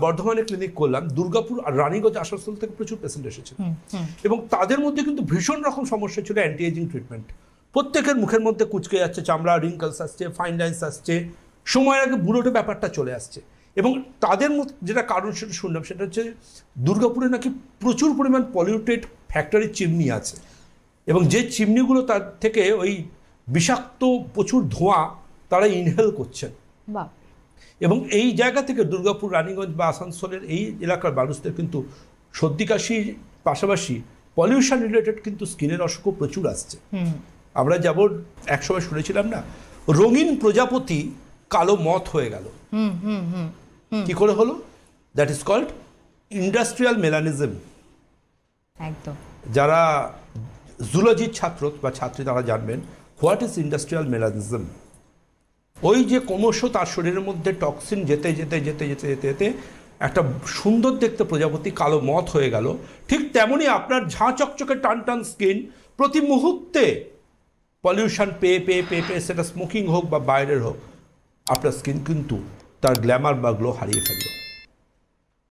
বর্ধমানে ক্লিনিক করলাম, দুর্গাপুর আর রানীগঞ্জ আসানসোল থেকে প্রচুর পেশেন্ট এসেছিল এবং তাদের মধ্যে কিন্তু ভীষণ রকম সমস্যা ছিল অ্যান্টি এজিং ট্রিটমেন্ট। প্রত্যেকের মুখের মধ্যে কুচকে যাচ্ছে, চামড়া রিঙ্কলস আসছে, ফাইন লাইন্স আসছে, সময়ের আগে বুড়োটে ব্যাপারটা চলে আসছে। এবং তাদের যেটা কারণ সেটা শুনলাম, সেটা হচ্ছে দুর্গাপুরে নাকি প্রচুর পরিমাণ পলিউটেড ফ্যাক্টরির চিমনি আছে এবং যে চিমনিগুলো তার থেকে ওই বিষাক্ত প্রচুর ধোঁয়া তারা ইনহেল করছেন। এবং এই জায়গা থেকে দুর্গাপুর, রানীগঞ্জ বা আসানসোলের এই এলাকার মানুষদের কিন্তু সর্দি কাশির পাশাপাশি পলিউশন রিলেটেড কিন্তু স্কিনের অসুখও প্রচুর আসছে। আমরা যেমন একসময় শুনেছিলাম না, রঙিন প্রজাপতি কালো মথ হয়ে গেল, কি করে হলো? That is called industrial melanism. একদম, যারা জুলজির ছাত্র বা ছাত্রী তারা জানবেন হোয়াট ইজ ইন্ডাস্ট্রিয়াল মেলানিজম। ওই যে ক্রমশ তার শরীরের মধ্যে টক্সিন যেতে যেতে যেতে যেতে যেতে যেতে একটা সুন্দর দেখতে প্রজাপতি কালো মথ হয়ে গেল, ঠিক তেমনই আপনার ঝাঁ চকচকে টান টান স্কিন প্রতি মুহূর্তে পলিউশন পেয়ে পেয়ে পেয়ে পেয়ে, সেটা স্মোকিং হোক বা বাইরের হোক, আপনার স্কিন কিন্তু তার গ্ল্যামার বা গ্লো হারিয়ে ফেলল।